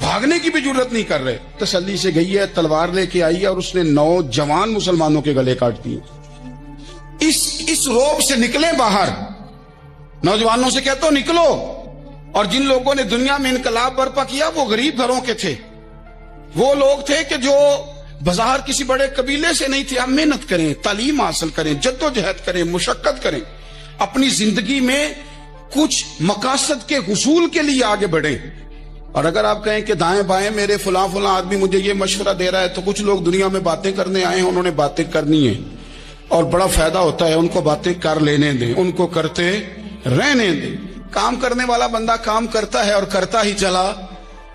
بھاگنے کی بھی جرت نہیں کر رہے. تسلی سے گئی ہے, تلوار لے کے آئی ہے اور اس نے 9 جوان مسلمانوں کے گلے کاٹ دیے. اس روب سے نکلے باہر. نوجوانوں سے کہتا ہوں نکلو. اور جن لوگوں نے دنیا میں انقلاب برپا کیا وہ غریب گھروں کے تھے, وہ لوگ تھے کہ جو بظاہر کسی بڑے قبیلے سے نہیں تھے. ہم محنت کریں, تعلیم حاصل کریں, جدوجہد کریں, مشقت کریں, اپنی زندگی میں کچھ مقاصد کے حصول کے لیے آگے بڑھیں. اور اگر آپ کہیں کہ دائیں بائیں میرے فلاں آدمی مجھے یہ مشورہ دے رہا ہے, تو کچھ لوگ دنیا میں باتیں کرنے آئے ہیں, انہوں نے باتیں کرنی ہیں اور بڑا فائدہ ہوتا ہے. ان کو باتیں کر لینے دیں, ان کو کرتے رہنے دیں. کام کرنے والا بندہ کام کرتا ہے اور کرتا ہی چلا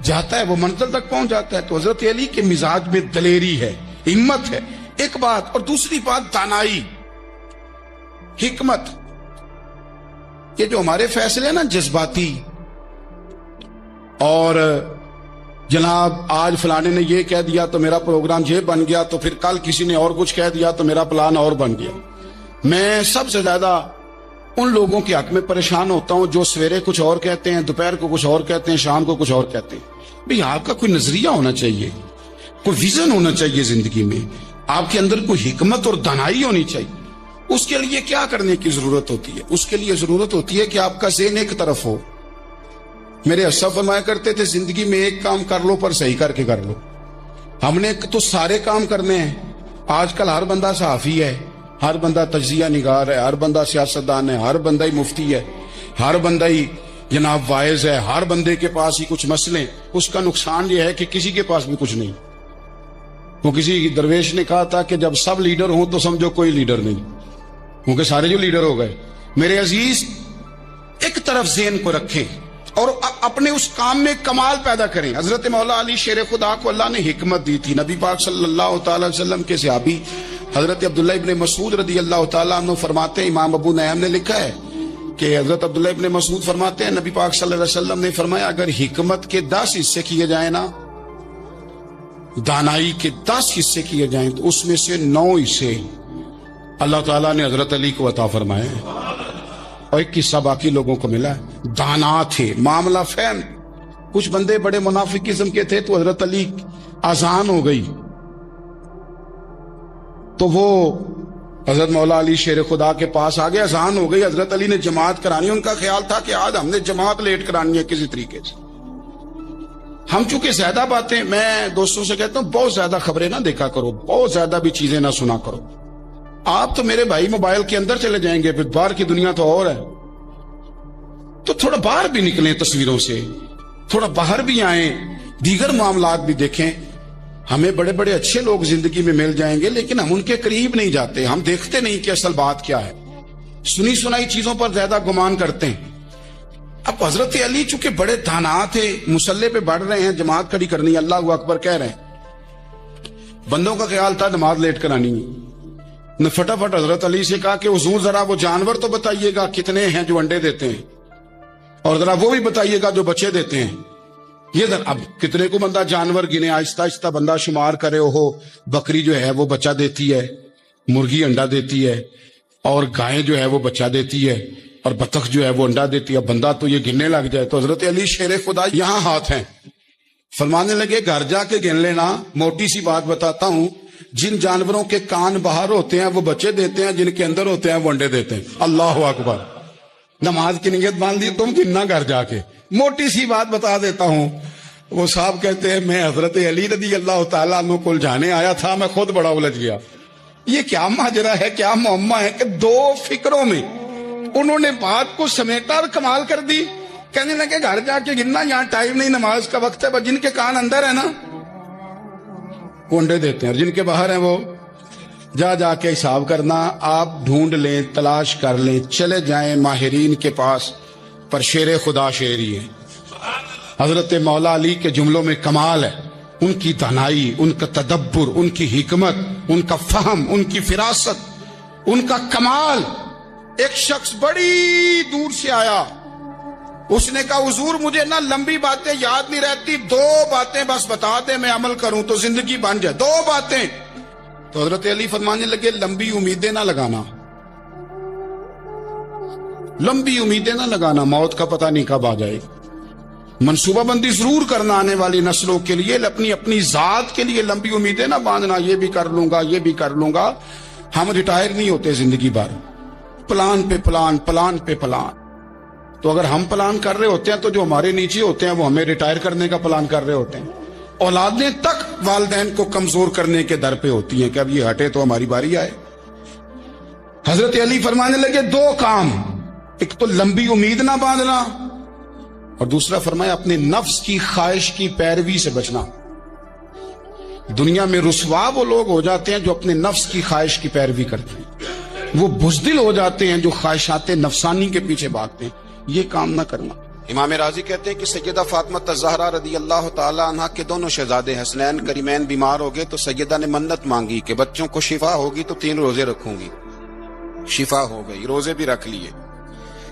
جاتا ہے, وہ منزل تک پہنچ جاتا ہے. تو حضرت علی کے مزاج میں دلیری ہے, ہمت ہے, ایک بات. اور دوسری بات دانائی, حکمت. یہ جو ہمارے فیصلے نا جذباتی, اور جناب آج فلانے نے یہ کہہ دیا تو میرا پروگرام یہ بن گیا, تو پھر کل کسی نے اور کچھ کہہ دیا تو میرا پلان اور بن گیا. میں سب سے زیادہ ان لوگوں کے حق میں پریشان ہوتا ہوں جو سویرے کچھ اور کہتے ہیں, دوپہر کو کچھ اور کہتے ہیں, شام کو کچھ اور کہتے ہیں. بھئی آپ کا کوئی نظریہ ہونا چاہیے, کوئی ویژن ہونا چاہیے زندگی میں, آپ کے اندر کوئی حکمت اور دانائی ہونی چاہیے. اس کے لیے کیا کرنے کی ضرورت ہوتی ہے؟ اس کے لیے ضرورت ہوتی ہے کہ آپ کا ذہن ایک طرف ہو. میرے اسلاف فرمایا کرتے تھے زندگی میں ایک کام کر لو پر صحیح کر کے کر لو. ہم نے تو سارے کام کرنے ہیں. آج کل ہر بندہ صحافی ہے, ہر بندہ تجزیہ نگار ہے, ہر بندہ سیاستدان ہے, ہر بندہ ہی مفتی ہے, ہر بندہ ہی جناب واعظ ہے, ہر بندے کے پاس ہی کچھ مسئلے. اس کا نقصان یہ ہے کہ کسی کے پاس بھی کچھ نہیں. وہ کسی درویش نے کہا تھا کہ جب سب لیڈر ہوں تو سمجھو کوئی لیڈر نہیں, کیونکہ سارے جو لیڈر ہو گئے. میرے عزیز, ایک طرف ذہن کو رکھیں اور اپنے اس کام میں کمال پیدا کریں. حضرت مولا علی شیر خدا کو اللہ نے حکمت دی تھی. نبی پاک صلی اللہ تعالی وسلم کے صحابی حضرت عبداللہ ابن مسعود رضی اللہ تعالیٰ عنہ فرماتے ہیں, امام ابو نعیم نے لکھا ہے کہ حضرت عبداللہ ابن مسعود فرماتے ہیں نبی پاک صلی اللہ علیہ وسلم نے فرمایا اگر حکمت کے 10 حصے کیے جائیں نا, دانائی کے 10 حصے کیے جائیں, تو اس میں سے 9 حصے اللہ تعالیٰ نے حضرت علی کو عطا فرمائے, اور ایک حصہ باقی لوگوں کو ملا. دانا تھے, معاملہ فہم. کچھ بندے بڑے منافق قسم کے تھے, تو حضرت علی اذان ہو گئی تو وہ حضرت مولا علی شیر خدا کے پاس آگے. اذان ہو گئی, حضرت علی نے جماعت کرانی. ان کا خیال تھا کہ آج ہم نے جماعت لیٹ کرانی ہے کسی طریقے سے. ہم چونکہ زیادہ باتیں, میں دوستوں سے کہتا ہوں بہت زیادہ خبریں نہ دیکھا کرو, بہت زیادہ بھی چیزیں نہ سنا کرو. آپ تو میرے بھائی موبائل کے اندر چلے جائیں گے, پھر باہر کی دنیا تو اور ہے. تو تھوڑا باہر بھی نکلیں تصویروں سے, تھوڑا باہر بھی آئیں, دیگر معاملات بھی دیکھیں. ہمیں بڑے بڑے اچھے لوگ زندگی میں مل جائیں گے, لیکن ہم ان کے قریب نہیں جاتے. ہم دیکھتے نہیں کہ اصل بات کیا ہے, سنی سنائی چیزوں پر زیادہ گمان کرتے ہیں. اب حضرت علی چونکہ بڑے دانا تھے, مسلح پہ بڑھ رہے ہیں, جماعت کھڑی کرنی ہے, اللہ اکبر کہہ رہے ہیں. بندوں کا خیال تھا نماز لیٹ کرانی ہے. نے فٹافٹ حضرت علی سے کہا کہ حضور ذرا وہ جانور تو بتائیے گا کتنے ہیں جو انڈے دیتے ہیں, اور ذرا وہ بھی بتائیے گا جو بچے دیتے ہیں. یہ اب کتنے کو بندہ جانور گنے, آہستہ آہستہ بندہ شمار کرے. ہو بکری جو ہے وہ بچہ دیتی ہے, مرغی انڈا دیتی ہے, اور گائے جو ہے وہ بچہ دیتی ہے, اور بطخ جو ہے وہ انڈا دیتی ہے. بندہ تو یہ گننے لگ جائے. تو حضرت علی شیر خدا یہاں ہاتھ ہیں, فرمانے لگے گھر جا کے گن لینا. موٹی سی بات بتاتا ہوں, جن جانوروں کے کان باہر ہوتے ہیں وہ بچے دیتے ہیں, جن کے اندر ہوتے ہیں وہ انڈے دیتے ہیں. اللہ اکبر. نماز کی نیت باندھ دی تم گننا گھر جا کے. موٹی سی بات بتا دیتا ہوں. وہ صاحب کہتے ہیں میں حضرت علی رضی اللہ تعالیٰ عنہ کو الجھانے آیا تھا, میں خود بڑا الجھ گیا. یہ کیا ماجرا ہے, کیا معمہ ہے کہ 2 فکروں میں انہوں نے بات کو سمیٹا اور کمال کر دی. کہنے لگے گھر جا کے گننا, یہاں ٹائم نہیں, نماز کا وقت ہے. بس جن کے کان اندر ہے نا وہ انڈے دیتے ہیں, اور جن کے باہر ہیں وہ جا کے حساب کرنا. آپ ڈھونڈ لیں, تلاش کر لیں, چلے جائیں ماہرین کے پاس, پر شیر خدا شیر ہی ہے. حضرت مولا علی کے جملوں میں کمال ہے. ان کی دانائی, ان کا تدبر, ان کی حکمت, ان کا فہم, ان کی فراست, ان کا کمال. ایک شخص بڑی دور سے آیا, اس نے کہا حضور مجھے نہ لمبی باتیں یاد نہیں رہتی, 2 باتیں بس بتا دیں میں عمل کروں تو زندگی بن جائے, 2 باتیں. تو حضرت علی فرمانے لگے لمبی امیدیں نہ لگانا, لمبی امیدیں نہ لگانا, موت کا پتہ نہیں کب آ جائے. منصوبہ بندی ضرور کرنا آنے والی نسلوں کے لیے، اپنی اپنی ذات کے لیے لمبی امیدیں نہ باندھنا، یہ بھی کر لوں گا یہ بھی کر لوں گا۔ ہم ریٹائر نہیں ہوتے زندگی بھر، پلان پہ پلان، پلان پہ پلان۔ تو اگر ہم پلان کر رہے ہوتے ہیں تو جو ہمارے نیچے ہوتے ہیں وہ ہمیں ریٹائر کرنے کا پلان کر رہے ہوتے ہیں۔ اولادیں تک والدین کو کمزور کرنے کے در پہ ہوتی ہیں کہ اب یہ ہٹے تو ہماری باری آئے۔ حضرت علی فرمانے لگے دو کام، ایک تو لمبی امید نہ باندھنا، اور دوسرا فرمایا اپنے نفس کی خواہش کی پیروی سے بچنا۔ دنیا میں رسوا وہ لوگ ہو جاتے ہیں جو اپنے نفس کی خواہش کی پیروی کرتے ہیں، وہ بزدل ہو جاتے ہیں جو خواہشات نفسانی کے پیچھے بھاگتے ہیں۔ یہ کام نہ کرنا۔ امام راضی کہتے ہیں کہ سیدہ فاطمہ الزہرا رضی اللہ تعالی عنہا کے دونوں شہزادے حسنین کریمین بیمار ہو گئے تو سیدہ نے منت مانگی کہ بچوں کو شفا ہوگی تو 3 روزے رکھوں گی۔ شفا ہو گئی، روزے بھی رکھ لیے۔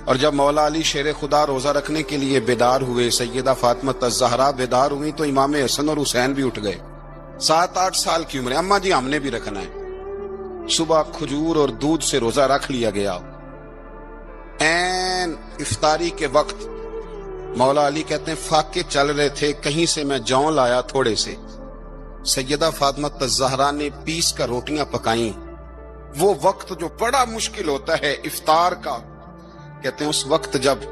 اور جب مولا علی شیر خدا روزہ رکھنے کے لیے بیدار ہوئے، سیدہ فاطمہ الزہرا بیدار ہوئی تو امام حسن اور حسین بھی اٹھ گئے۔ 7-8 سال کی عمر، اماں جی ہم نے بھی رکھنا ہے۔ صبح کھجور اور دودھ سے روزہ رکھ لیا گیا۔ این افطاری کے وقت مولا علی کہتے ہیں فاقے چل رہے تھے، کہیں سے میں جوں لایا تھوڑے سے، سیدہ فاطمہ الزہرا نے پیس کر روٹیاں پکائیں۔ وہ وقت جو بڑا مشکل ہوتا ہے افطار کا، کہتے ہیں اس وقت جب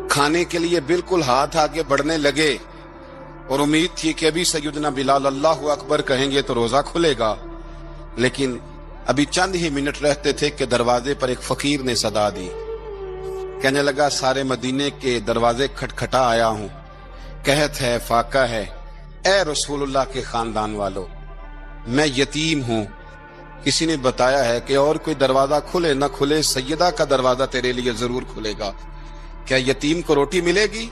کھانے کے لیے بالکل ہاتھ آگے بڑھنے لگے اور امید تھی کہ ابھی سیدنا بلال اللہ اکبر کہیں گے تو روزہ کھلے گا، لیکن ابھی چند ہی منٹ رہتے تھے کہ دروازے پر ایک فقیر نے صدا دی۔ کہنے لگا سارے مدینے کے دروازے کھٹکھٹا آیا ہوں، قحط ہے، فاقہ ہے، اے رسول اللہ کے خاندان والو، میں یتیم ہوں۔ کسی نے بتایا ہے کہ اور کوئی دروازہ کھلے نہ کھلے، سیدہ کا دروازہ تیرے لیے ضرور کھلے گا، کیا یتیم کو روٹی ملے گی؟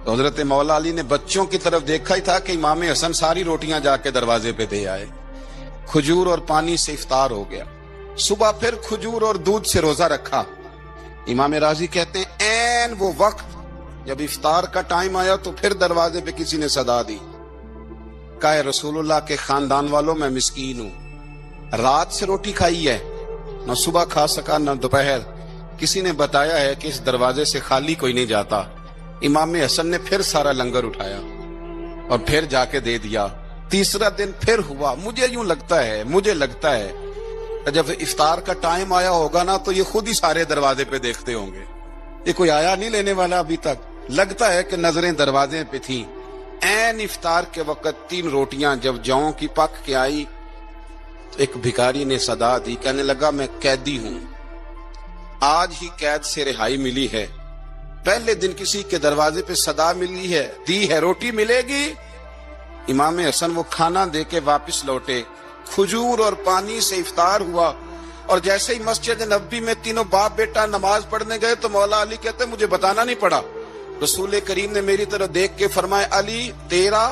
تو حضرت مولا علی نے بچوں کی طرف دیکھا ہی تھا کہ امام حسن ساری روٹیاں جا کے دروازے پہ دے آئے۔ کھجور اور پانی سے افطار ہو گیا۔ صبح پھر کھجور اور دودھ سے روزہ رکھا۔ امام راضی کہتے ہیں این وہ وقت جب افطار کا ٹائم آیا تو پھر دروازے پہ کسی نے صدا دی، کہا اے رسول اللہ کے خاندان والوں میں مسکین ہوں، رات سے روٹی کھائی ہے، نہ صبح کھا سکا نہ دوپہر، کسی نے بتایا ہے کہ اس دروازے سے خالی کوئی نہیں جاتا۔ امام حسن نے پھر سارا لنگر اٹھایا اور پھر جا کے دے دیا۔ تیسرا دن پھر ہوا۔ مجھے یوں لگتا ہے جب افطار کا ٹائم آیا ہوگا نا تو یہ خود ہی سارے دروازے پہ دیکھتے ہوں گے، یہ کوئی آیا نہیں لینے والا ابھی تک۔ لگتا ہے کہ نظریں دروازے پہ تھیں۔ این افطار کے وقت 3 روٹیاں جب جوں کی پک کے آئی تو ایک بھکاری نے صدا دی، کہنے لگا میں قیدی ہوں، آج ہی قید سے رہائی ملی ہے، پہلے دن کسی کے دروازے پہ صدا ملی ہے، دی ہے روٹی ملے گی۔ امام حسن وہ کھانا دے کے واپس لوٹے، کھجور اور پانی سے افطار ہوا، اور جیسے ہی مسجد نبوی میں تینوں باپ بیٹا نماز پڑھنے گئے تو مولا علی کہتے مجھے بتانا نہیں پڑا، رسول کریم نے میری طرف دیکھ کے فرمایا علی تیرا،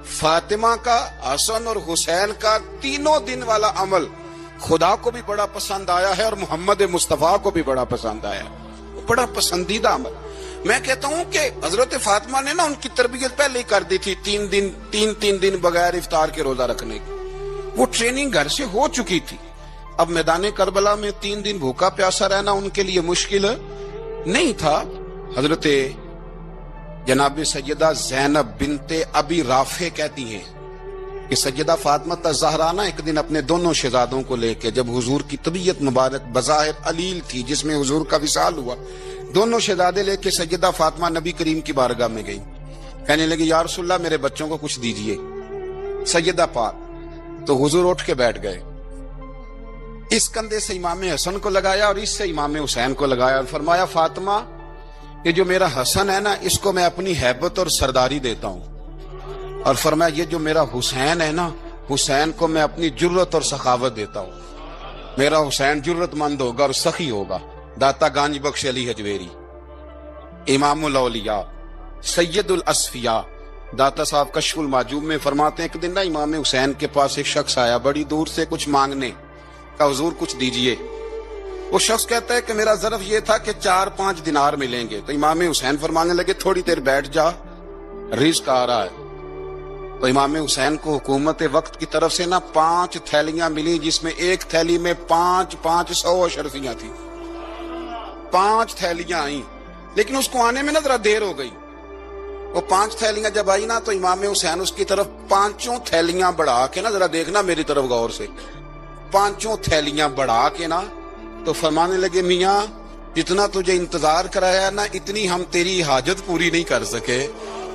فاطمہ کا، حسن اور حسین کا 3 دن والا عمل خدا کو بھی بڑا پسند آیا ہے اور محمد مصطفیٰ کو بھی بڑا پسند آیا، بڑا پسندیدہ عمل۔ میں کہتا ہوں کہ حضرت فاطمہ نے نا ان کی تربیت پہلے ہی کر دی تھی، 3 دن بغیر افطار کے روزہ رکھنے کی، وہ ٹریننگ گھر سے ہو چکی تھی۔ اب میدان کربلا میں 3 دن بھوکا پیاسا رہنا ان کے لیے مشکل نہیں تھا۔ حضرت جناب سیدہ زینب بنت ابی رافع کہتی ہیں کہ سیدہ فاطمہ الزہرا ایک دن اپنے دونوں شہزادوں کو لے کے، جب حضور کی طبیعت مبارک بظاہر علیل تھی جس میں حضور کا وصال ہوا، دونوں شہزادے لے کے سیدہ فاطمہ نبی کریم کی بارگاہ میں گئی، کہنے لگی یا رسول اللہ میرے بچوں کو کچھ دیجئے سیدہ پاک۔ تو حضور اٹھ کے بیٹھ گئے، اس کندھے سے امام حسن کو لگایا اور اس سے امام حسین کو لگایا اور فرمایا فاطمہ یہ جو میرا حسن ہے نا اس کو میں اپنی ہیبت اور سرداری دیتا ہوں، اور فرمایا یہ جو میرا حسین ہے نا حسین کو میں اپنی جرت اور سخاوت دیتا ہوں، میرا حسین جرت مند ہوگا اور سخی ہوگا۔ داتا گانج بخش علی حجویری، امام الاولیاء، سید الاصفیاء، داتا صاحب کشف المعجوب میں فرماتے ہیں ایک دن نا امام حسین کے پاس ایک شخص آیا بڑی دور سے کچھ مانگنے کا، حضور کچھ دیجئے۔ وہ شخص کہتا ہے کہ میرا ظرف یہ تھا کہ 4-5 دینار ملیں گے، تو امام حسین فرمانے لگے تھوڑی دیر بیٹھ جا، رزق آ رہا ہے۔ تو امام حسین کو حکومت وقت کی طرف سے نا 5 تھیلیاں ملی، جس میں ایک تھیلی میں 500 اشرفیاں تھیں، 5 تھیلیاں آئیں۔ لیکن اس کو آنے میں نا ذرا دیر ہو گئی. وہ 5 تھیلیاں جب آئی نا تو امام حسین اس کی طرف 5 تھیلیاں بڑھا کے نا، ذرا دیکھنا میری طرف غور سے، 5 تھیلیاں بڑھا کے نا تو فرمانے لگے میاں جتنا تجھے انتظار کرایا نا اتنی ہم تیری حاجت پوری نہیں کر سکے.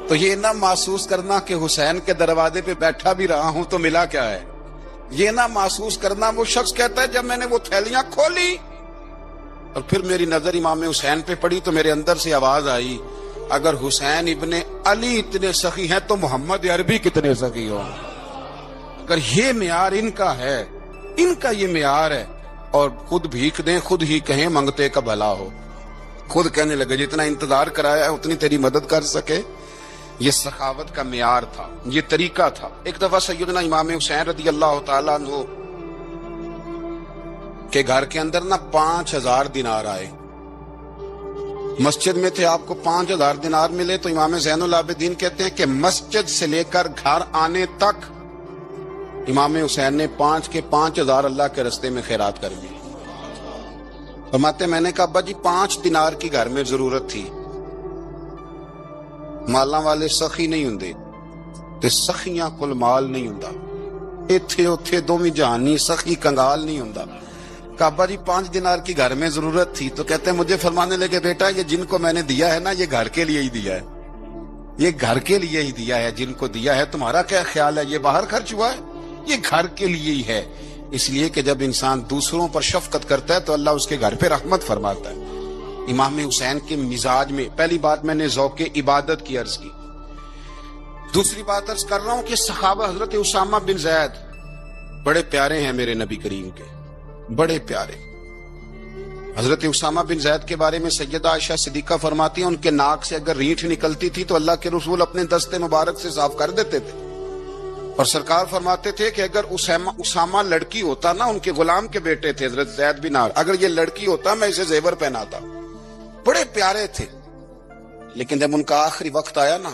تو یہ نہ محسوس کرنا کہ حسین کے دروازے پہ بیٹھا بھی رہا ہوں تو ملا کیا ہے. یہ نہ محسوس کرنا. وہ شخص کہتا ہے جب میں نے وہ تھیلیاں کھولی اور پھر میری نظر امام حسین پہ پڑی تو میرے اندر سے آواز آئی، اگر حسین ابن علی اتنے سخی ہیں تو محمد عربی کتنے سخی ہوں. اگر یہ معیار ان کا ہے، ان کا یہ معیار ہے، اور خود بھیک دیں خود ہی کہیں منگتے کا بھلا ہو. خود کہنے لگے جتنا انتظار کرایا ہے اتنی تیری مدد کر سکے. یہ سخاوت کا معیار تھا، یہ طریقہ تھا. ایک دفعہ سیدنا امام حسین رضی اللہ تعالیٰ عنہ کے گھر کے اندر نا 5000 دینار آئے. مسجد میں تھے، آپ کو 5000 دینار ملے تو امام زین العابدین کہتے ہیں کہ مسجد سے لے کر گھر آنے تک امام حسین نے 5000 اللہ کے رستے میں خیرات کر دی. فرماتے میں نے کہا ابا جی 5 دینار کی گھر میں ضرورت تھی، مالاں والے سخی نہیں ہوندے تے سخیاں کل مال نہیں ہوندا، ایتھے اوتھے دوویں جہانی سخی کنگال نہیں ہوندا. کہا ابا جی 5 دینار کی گھر میں ضرورت تھی. تو کہتے ہیں مجھے فرمانے لگے بیٹا یہ جن کو میں نے دیا ہے نا یہ گھر کے لیے ہی دیا ہے، یہ گھر کے لیے ہی دیا ہے. جن کو دیا ہے تمہارا کیا خیال ہے یہ باہر خرچ ہوا ہے؟ یہ گھر کے لیے ہی ہے. اس لیے کہ جب انسان دوسروں پر شفقت کرتا ہے تو اللہ اس کے گھر پہ رحمت فرماتا ہے. امام حسین کے مزاج میں پہلی بات میں نے ذوق عبادت کی عرض کی. دوسری بات عرض کر رہا ہوں کہ صحابہ حضرت اسامہ بن زید بڑے پیارے ہیں میرے نبی کریم کے، بڑے پیارے. حضرت اسامہ بن زید کے بارے میں سیدہ عائشہ صدیقہ فرماتی ہیں ان کے ناک سے اگر ریٹھ نکلتی تھی تو اللہ کے رسول اپنے دستے مبارک سے صاف کر دیتے تھے. اور سرکار فرماتے تھے کہ اگر اسامہ لڑکی ہوتا نا، ان کے غلام کے بیٹے تھے حضرت زید بن عمرو، اگر یہ لڑکی ہوتا میں اسے زیور پہناتا. بڑے پیارے تھے. لیکن جب ان کا آخری وقت آیا نا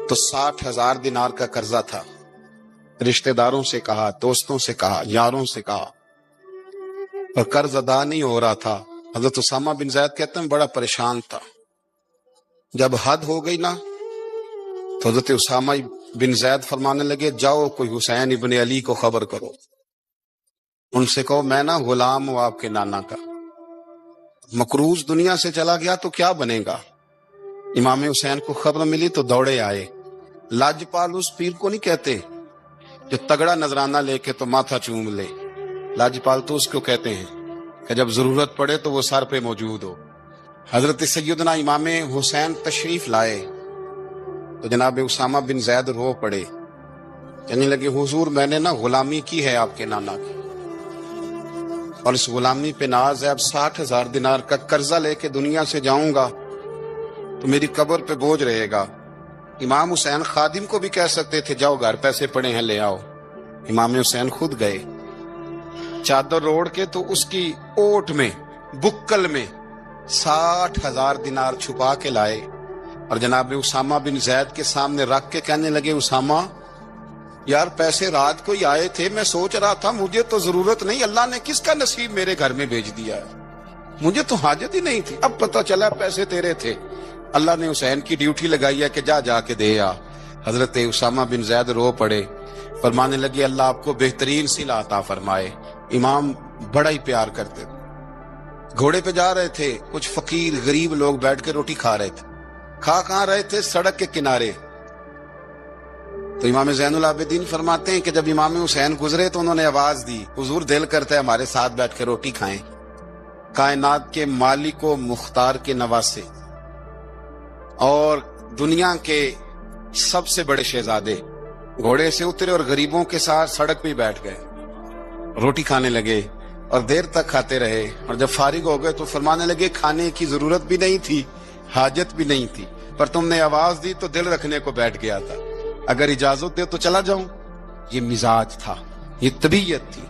تو 60,000 دینار کا قرضہ تھا. رشتہ داروں سے کہا، دوستوں سے کہا، یاروں سے کہا، اور قرض ادا نہیں ہو رہا تھا. حضرت اسامہ بن زید کہتے ہیں بڑا پریشان تھا. جب حد ہو گئی نا تو حضرت اسامہ بن زید فرمانے لگے جاؤ کوئی حسین ابن علی کو خبر کرو، ان سے کہو میں نا غلام ہوں آپ کے نانا کا، مقروض دنیا سے چلا گیا تو کیا بنے گا. امام حسین کو خبر ملی تو دوڑے آئے. لاجپال اس پیر کو نہیں کہتے جو تگڑا نذرانہ لے کے تو ماتھا چوم لے، لاجپال تو اس کو کہتے ہیں کہ جب ضرورت پڑے تو وہ سر پہ موجود ہو. حضرت سیدنا امام حسین تشریف لائے تو جناب اسامہ بن زید رو پڑے، کہنے لگے حضور میں نے نا غلامی کی ہے آپ کے نانا کی، اور اس غلامی پہ ناز ہے. اب 60,000 دینار کا قرضہ لے کے دنیا سے جاؤں گا تو میری قبر پہ بوجھ رہے گا. امام حسین خادم کو بھی کہہ سکتے تھے جاؤ گھر پیسے پڑے ہیں لے آؤ. امام حسین خود گئے، چادر اوڑھ کے تو اس کی اوٹ میں بکل میں 60,000 دینار چھپا کے لائے اور جناب اسامہ بن زید کے سامنے رکھ کے کہنے لگے اسامہ یار پیسے رات کو ہی آئے تھے، میں سوچ رہا تھا مجھے تو ضرورت نہیں، اللہ نے کس کا نصیب میرے گھر میں بھیج دیا ہے، مجھے تو حاجت ہی نہیں تھی، اب پتہ چلا پیسے تیرے تھے. اللہ نے حسین کی ڈیوٹی لگائی ہے کہ جا کے دے آ. حضرت اسامہ بن زید رو پڑے، فرمانے لگے اللہ آپ کو بہترین صلہ عطا فرمائے. امام بڑا ہی پیار کرتے تھے. گھوڑے پہ جا رہے تھے، کچھ فقیر غریب لوگ بیٹھ کے روٹی کھا رہے تھے. کہاں رہے تھے؟ سڑک کے کنارے. تو امام زین العابدین فرماتے ہیں کہ جب امام حسین گزرے تو انہوں نے آواز دی حضور دل کرتا ہے ہمارے ساتھ بیٹھ کے روٹی کھائیں. کائنات کے مالک و مختار کے نواسے اور دنیا کے سب سے بڑے شہزادے گھوڑے سے اترے اور غریبوں کے ساتھ سڑک پہ بیٹھ گئے، روٹی کھانے لگے اور دیر تک کھاتے رہے. اور جب فارغ ہو گئے تو فرمانے لگے کھانے کی ضرورت بھی نہیں تھی، حاجت بھی نہیں تھی، پر تم نے آواز دی تو دل رکھنے کو بیٹھ گیا تھا، اگر اجازت دے تو چلا جاؤں. یہ مزاج تھا، یہ طبیعت تھی.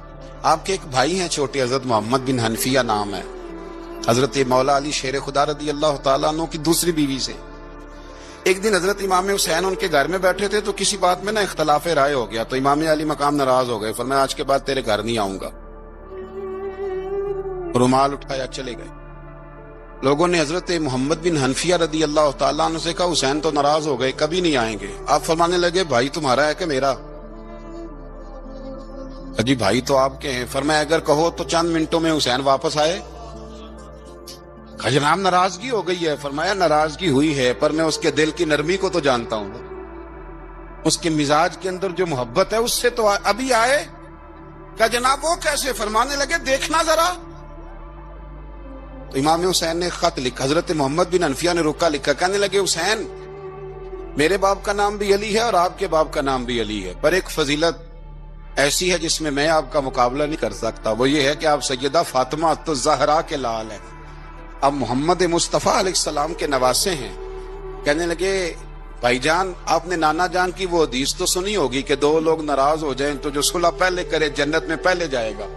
آپ کے ایک بھائی ہیں چھوٹے، حضرت محمد بن حنفیہ نام ہے، حضرت مولا علی شیر خدا رضی اللہ تعالیٰ عنہ کی دوسری بیوی سے. ایک دن حضرت امام حسین ان کے گھر میں بیٹھے تھے تو کسی بات میں نا اختلاف رائے ہو گیا، تو امام علی مقام ناراض ہو گئے، فرمایا آج کے بعد تیرے گھر نہیں آؤں گا. رومال اٹھایا چلے گئے. لوگوں نے حضرت محمد بن حنفیہ رضی اللہ تعالیٰ عنہ سے کہا حسین تو ناراض ہو گئے، کبھی نہیں آئیں گے۔ آپ فرمانے لگے بھائی تمہارا ہے کہ میرا؟ جی بھائی تو آپ کے ہیں۔ فرمایا اگر کہو تو چند منٹوں میں حسین واپس آئے۔ کہا جناب ناراضگی ہو گئی ہے۔ فرمایا ناراضگی ہوئی ہے پر میں اس کے دل کی نرمی کو تو جانتا ہوں، اس کے مزاج کے اندر جو محبت ہے اس سے تو ابھی آئے۔ کہا جناب وہ کیسے؟ فرمانے لگے دیکھنا ذرا۔ تو امام حسین نے خط لکھا، حضرت محمد بن حنفیہ نے رکا لکھا، کہنے لگے حسین میرے باپ کا نام بھی علی ہے اور آپ کے باپ کا نام بھی علی ہے، پر ایک فضیلت ایسی ہے جس میں آپ کا مقابلہ نہیں کر سکتا، وہ یہ ہے کہ آپ سیدہ فاطمہ الزہرا کے لال ہیں، آپ محمد مصطفیٰ علیہ السلام کے نواسے ہیں۔ کہنے لگے بھائی جان آپ نے نانا جان کی وہ حدیث تو سنی ہوگی کہ دو لوگ ناراض ہو جائیں تو جو صلح پہلے کرے جنت میں پہلے جائے گا۔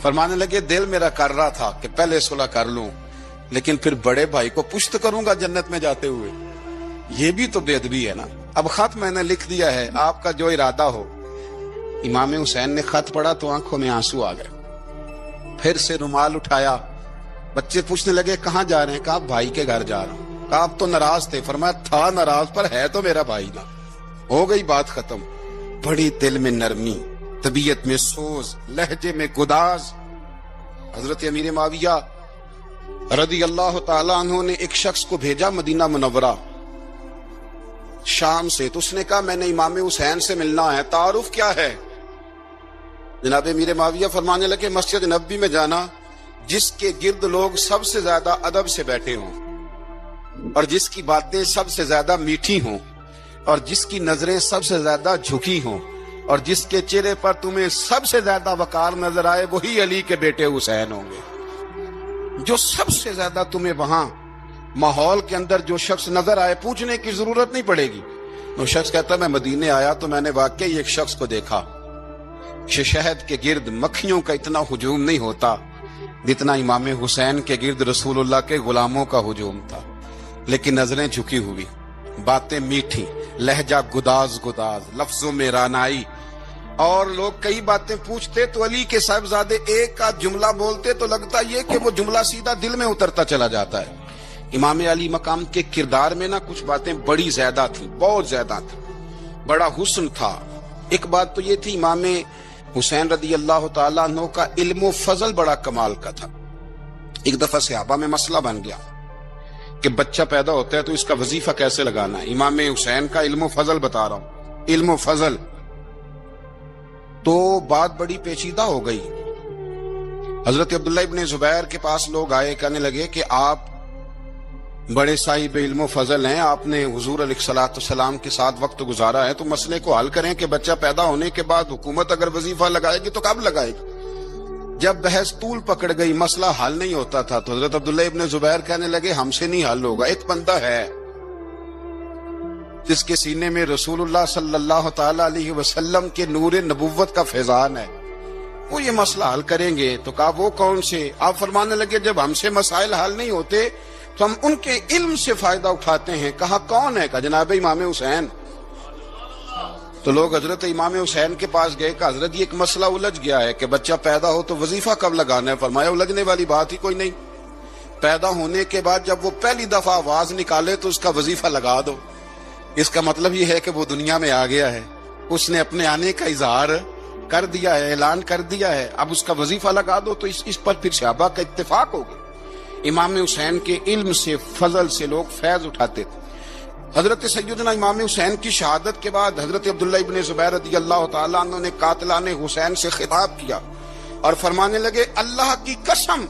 فرمانے لگے دل میرا کر رہا تھا کہ پہلے صلح کر لوں، لیکن پھر بڑے بھائی کو پشت کروں گا جنت میں جاتے ہوئے، یہ بھی تو بے ادبی ہے نا۔ اب خط میں نے لکھ دیا ہے، آپ کا جو ارادہ ہو۔ امام حسین نے خط پڑھا تو آنکھوں میں آنسو آ گئے، پھر سے رومال اٹھایا۔ بچے پوچھنے لگے کہاں جا رہے ہیں؟ کہا بھائی کے گھر جا رہا ہوں۔ کہا آپ تو ناراض تھے؟ فرمایا تھا ناراض پر ہے تو میرا بھائی نا۔ ہو گئی بات ختم۔ بڑی دل میں نرمی، طبیعت میں سوز، لہجے میں گداز۔ حضرت امیر معاویہ رضی اللہ تعالی عنہ نے ایک شخص کو بھیجا مدینہ منورہ شام سے، تو اس نے کہا میں نے امام حسین سے ملنا ہے، تعارف کیا ہے؟ جناب امیر معاویہ فرمانے لگے مسجد نبوی میں جانا جس کے گرد لوگ سب سے زیادہ ادب سے بیٹھے ہوں اور جس کی باتیں سب سے زیادہ میٹھی ہوں اور جس کی نظریں سب سے زیادہ جھکی ہوں اور جس کے چہرے پر تمہیں سب سے زیادہ وقار نظر آئے وہی علی کے بیٹے حسین ہوں گے۔ جو سب سے زیادہ تمہیں وہاں ماحول کے اندر جو شخص نظر آئے پوچھنے کی ضرورت نہیں پڑے گی۔ وہ شخص کہتا میں مدینے آیا تو میں نے واقعی ایک شخص کو دیکھا، شہد کے گرد مکھیوں کا اتنا ہجوم نہیں ہوتا جتنا امام حسین کے گرد رسول اللہ کے غلاموں کا ہجوم تھا، لیکن نظریں جھکی ہوئی، باتیں میٹھی، لہجہ گداز گداز، لفظوں میں رانائی، اور لوگ کئی باتیں پوچھتے تو علی کے صاحبزادے ایک کا جملہ بولتے تو لگتا یہ کہ وہ جملہ سیدھا دل میں اترتا چلا جاتا ہے۔ امام علی مقام کے کردار میں نا کچھ باتیں بڑی زیادہ تھیں، بہت زیادہ تھیں، بڑا حسن تھا۔ ایک بات تو یہ تھی امام حسین رضی اللہ تعالیٰ عنہ کا علم و فضل بڑا کمال کا تھا۔ ایک دفعہ صحابہ میں مسئلہ بن گیا کہ بچہ پیدا ہوتا ہے تو اس کا وظیفہ کیسے لگانا ہے۔ امام حسین کا علم و فضل بتا رہا ہوں، علم و فضل۔ تو بات بڑی پیچیدہ ہو گئی۔ حضرت عبداللہ ابن زبیر کے پاس لوگ آئے، کہنے لگے کہ آپ بڑے صاحب علم و فضل ہیں، آپ نے حضور علیہ الصلوۃ والسلام کے ساتھ وقت گزارا ہے، تو مسئلے کو حل کریں کہ بچہ پیدا ہونے کے بعد حکومت اگر وظیفہ لگائے گی تو کب لگائے گی؟ جب بحث طول پکڑ گئی، مسئلہ حل نہیں ہوتا تھا، تو حضرت عبداللہ ابن زبیر کہنے لگے ہم سے نہیں حل ہوگا، ایک بندہ ہے جس کے سینے میں رسول اللہ صلی اللہ تعالی علیہ وسلم کے نور نبوت کا فیضان ہے، وہ یہ مسئلہ حل کریں گے۔ تو کہا وہ کون سے؟ آپ فرمانے لگے جب ہم سے مسائل حل نہیں ہوتے تو ہم ان کے علم سے فائدہ اٹھاتے ہیں۔ کہا کون ہے؟ کہا جناب امام حسین۔ تو لوگ حضرت امام حسین کے پاس گئے، کہ حضرت یہ ایک مسئلہ الجھ گیا ہے کہ بچہ پیدا ہو تو وظیفہ کب لگانا ہے؟ فرمایا الجھنے والی بات ہی کوئی نہیں، پیدا ہونے کے بعد جب وہ پہلی دفعہ آواز نکالے تو اس کا وظیفہ لگا دو۔ اس کا مطلب یہ ہے کہ وہ دنیا میں آ گیا ہے، اس نے اپنے آنے کا اظہار کر دیا ہے، اعلان کر دیا ہے، اب اس کا وظیفہ لگا دو۔ تو اس پر پھر صحابہ کا اتفاق ہو گیا۔ امام حسین کے علم سے، فضل سے لوگ فیض اٹھاتے تھے۔ حضرت سیدنا امام حسین کی شہادت کے بعد حضرت عبداللہ ابن زبیر رضی اللہ تعالیٰ عنہ نے قاتلان حسین سے خطاب کیا اور فرمانے لگے اللہ کی قسم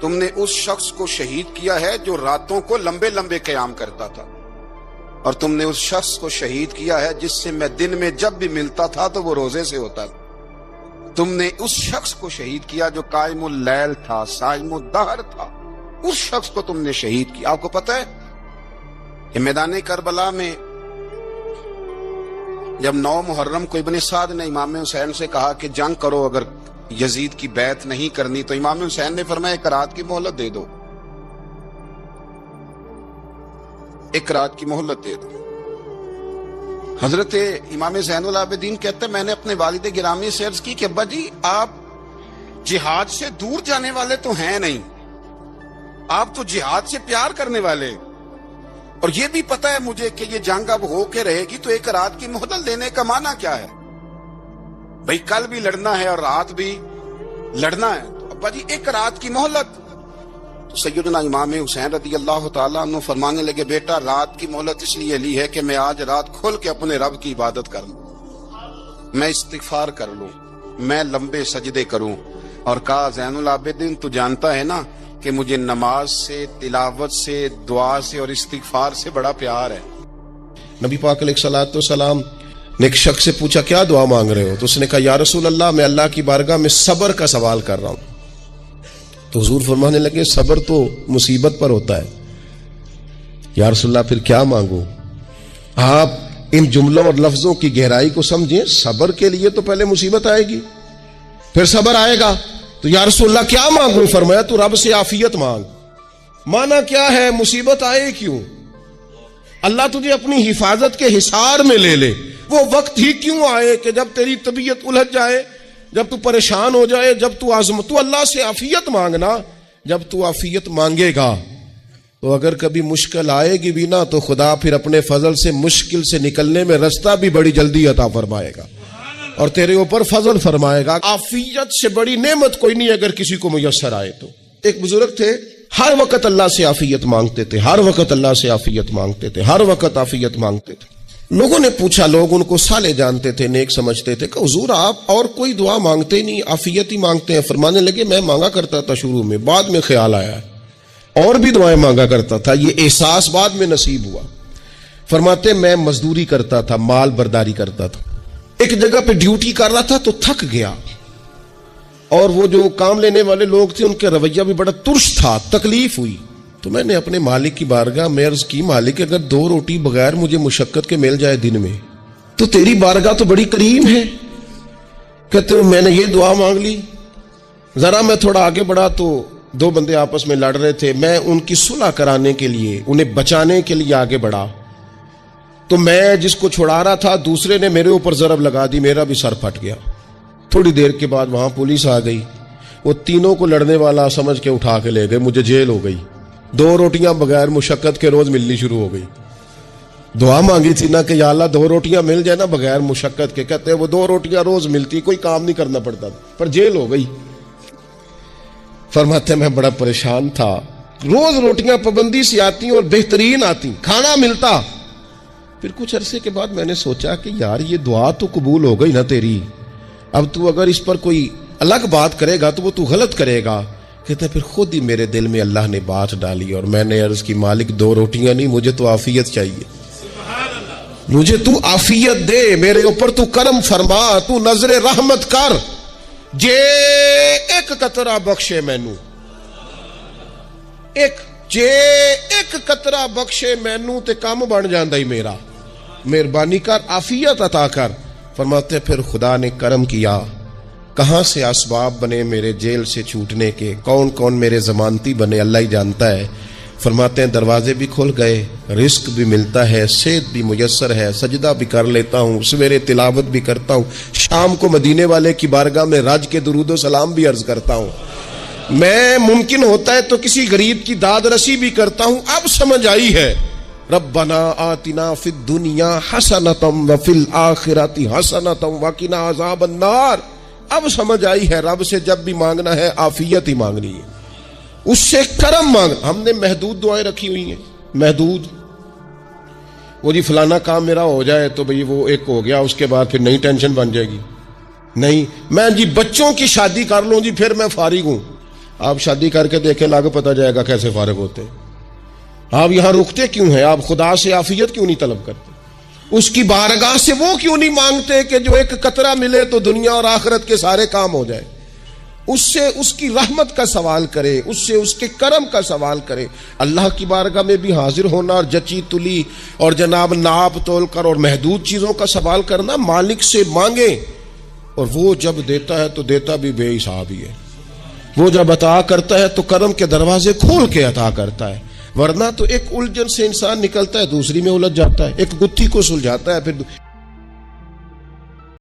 تم نے اس شخص کو شہید کیا ہے جو راتوں کو لمبے لمبے قیام کرتا تھا، اور تم نے اس شخص کو شہید کیا ہے جس سے میں دن میں جب بھی ملتا تھا تو وہ روزے سے ہوتا تھا۔ تم نے اس شخص کو شہید کیا جو قائم اللیل تھا، صائم الدہر تھا، اس شخص کو تم نے شہید کیا۔ آپ کو پتہ ہے کہ میدان کربلا میں جب 9 محرم کو ابن سعد نے امام حسین سے کہا کہ جنگ کرو اگر یزید کی بیعت نہیں کرنی، تو امام حسین نے فرمایا ایک رات کی مہلت دے دو، ایک رات کی مہلت دے دو۔ حضرت امام زین العابدین کہتے ہیں میں نے اپنے والد گرامی سے عرض کی کہ ابا جی آپ جہاد سے دور جانے والے تو ہیں نہیں، آپ تو جہاد سے پیار کرنے والے، اور یہ بھی پتا ہے مجھے کہ یہ جنگ اب ہو کے رہے گی، تو ایک رات کی مہلت دینے کا معنی کیا ہے؟ بھئی کل بھی لڑنا ہے اور رات بھی لڑنا ہے، تو ابا جی ایک رات کی مہلت۔ تو سیدنا امام حسین رضی اللہ تعالیٰ عنہ فرمانے لگے، بیٹا رات کی مہلت اس لیے لی ہے کہ میں آج رات کھل کے اپنے رب کی عبادت کر لوں، میں استغفار کر لوں، میں لمبے سجدے کروں۔ اور کہا زین العابدین تو جانتا ہے نا کہ مجھے نماز سے، تلاوت سے، دعا سے اور استغفار سے بڑا پیار ہے۔ نبی پاک علیہ الصلوۃ والسلام نے ایک شخص سے پوچھا کیا دعا مانگ رہے ہو؟ تو اس نے کہا یا رسول اللہ میں اللہ کی بارگاہ میں صبر کا سوال کر رہا ہوں۔ تو حضور فرمانے لگے صبر تو مصیبت پر ہوتا ہے۔ یا رسول اللہ پھر کیا مانگوں؟ آپ ان جملوں اور لفظوں کی گہرائی کو سمجھیں، صبر کے لیے تو پہلے مصیبت آئے گی، پھر صبر آئے گا۔ تو یا رسول اللہ کیا مانگوں؟ فرمایا تو رب سے عافیت مانگ۔ مانا کیا ہے؟ مصیبت آئے کیوں؟ اللہ تجھے اپنی حفاظت کے حصار میں لے لے، وہ وقت ہی کیوں آئے کہ جب تیری طبیعت الجھ جائے، جب تو پریشان ہو جائے، جب تو تو اللہ سے عافیت مانگنا۔ جب تو عافیت مانگے گا تو اگر کبھی مشکل آئے گی بھی نا، تو خدا پھر اپنے فضل سے مشکل سے نکلنے میں رستہ بھی بڑی جلدی عطا فرمائے گا اور تیرے اوپر فضل فرمائے گا۔ عافیت سے بڑی نعمت کوئی نہیں اگر کسی کو میسر آئے تو۔ ایک بزرگ تھے، ہر وقت اللہ سے عافیت مانگتے تھے، ہر وقت اللہ سے عافیت مانگتے تھے، ہر وقت عافیت مانگتے تھے۔ لوگوں نے پوچھا، لوگ ان کو صالح جانتے تھے، نیک سمجھتے تھے، کہ حضور آپ اور کوئی دعا مانگتے نہیں، عافیت ہی مانگتے ہیں۔ فرمانے لگے میں مانگا کرتا تھا شروع میں، بعد میں خیال آیا اور بھی دعائیں مانگا کرتا تھا، یہ احساس بعد میں نصیب ہوا۔ فرماتے میں مزدوری کرتا تھا، مال برداری کرتا تھا، ایک جگہ پہ ڈیوٹی کر رہا تھا تو تھک گیا، اور وہ جو کام لینے والے لوگ تھے ان کے رویہ بھی بڑا ترش تھا، تکلیف ہوئی۔ تو میں نے اپنے مالک کی بارگاہ میں عرض کی، مالک اگر 2 روٹی بغیر مجھے مشقت کے مل جائے دن میں تو تیری بارگاہ تو بڑی کریم ہے۔ کہتے ہیں میں نے یہ دعا مانگ لی، ذرا میں تھوڑا آگے بڑھا تو 2 بندے آپس میں لڑ رہے تھے، میں ان کی صلح کرانے کے لیے، انہیں بچانے کے لیے آگے بڑھا، تو میں جس کو چھڑا رہا تھا دوسرے نے میرے اوپر ضرب لگا دی، میرا بھی سر پھٹ گیا۔ تھوڑی دیر کے بعد وہاں پولیس آ گئی، وہ تینوں کو لڑنے والا سمجھ کے اٹھا کے لے گئے، مجھے جیل ہو گئی۔ 2 روٹیاں بغیر مشقت کے روز ملنی شروع ہو گئی۔ دعا مانگی تھی نا کہ یا اللہ 2 روٹیاں مل جائے نا بغیر مشقت کے، کہتے ہیں وہ 2 روٹیاں روز ملتی، کوئی کام نہیں کرنا پڑتا، پر جیل ہو گئی۔ فرماتے میں بڑا پریشان تھا، روز روٹیاں پابندی سے آتی اور بہترین آتی، کھانا ملتا۔ پھر کچھ عرصے کے بعد میں نے سوچا کہ یار یہ دعا تو قبول ہو گئی نا تیری، اب تو اگر اس پر کوئی الگ بات کرے گا تو وہ تو غلط کرے گا۔ کہتے پھر خود ہی میرے دل میں اللہ نے بات ڈالی اور میں نے عرض کی مالک 2 روٹیاں نہیں، مجھے تو عافیت چاہیے، مجھے تو عافیت دے، میرے اوپر تو کرم فرما، تو نظر رحمت کر، جے ایک قطرہ بخشے مینوں، جے ایک قطرہ بخشے مینوں تے کام بن جاندا ہی میرا، مہربانی کر عافیت عطا کر۔ فرماتے پھر خدا نے کرم کیا، کہاں سے اسباب بنے میرے جیل سے چھوٹنے کے، کون کون میرے ضمانتی بنے اللہ ہی جانتا ہے۔ فرماتے ہیں دروازے بھی کھل گئے، رزق بھی ملتا ہے، صحت بھی میسر ہے، سجدہ بھی کر لیتا ہوں، سویرے تلاوت بھی کرتا ہوں، شام کو مدینے والے کی بارگاہ میں رج کے درود و سلام بھی عرض کرتا ہوں، میں ممکن ہوتا ہے تو کسی غریب کی داد رسی بھی کرتا ہوں۔ اب سمجھ آئی ہے، ربنا آتنا فی الدنیا حسنۃ وفی الآخرۃ حسنۃ وقنا عذاب النار۔ اب سمجھ آئی ہے رب سے جب بھی مانگنا ہے عافیت ہی مانگنی ہے، اس سے کرم مانگ۔ ہم نے محدود دعائیں رکھی ہوئی ہیں، محدود، وہ جی فلانا کام میرا ہو جائے تو بھئی وہ ایک ہو گیا، اس کے بعد پھر نئی ٹینشن بن جائے گی، نہیں میں جی بچوں کی شادی کر لوں جی پھر میں فارغ ہوں۔ آپ شادی کر کے دیکھیں، لاگو پتہ جائے گا کیسے فارغ ہوتے ہیں۔ آپ یہاں رکتے کیوں ہیں؟ آپ خدا سے عافیت کیوں نہیں طلب کرتے؟ اس کی بارگاہ سے وہ کیوں نہیں مانگتے کہ جو ایک قطرہ ملے تو دنیا اور آخرت کے سارے کام ہو جائے؟ اس سے اس کی رحمت کا سوال کرے، اس سے اس کے کرم کا سوال کرے۔ اللہ کی بارگاہ میں بھی حاضر ہونا اور جچی تلی اور جناب ناپ تول کر اور محدود چیزوں کا سوال کرنا، مالک سے مانگے، اور وہ جب دیتا ہے تو دیتا بھی بے حساب ہی ہے، وہ جب عطا کرتا ہے تو کرم کے دروازے کھول کے عطا کرتا ہے، ورنہ تو ایک الجھن سے انسان نکلتا ہے دوسری میں الجھ جاتا ہے، ایک گتھی کو سلجھاتا ہے پھر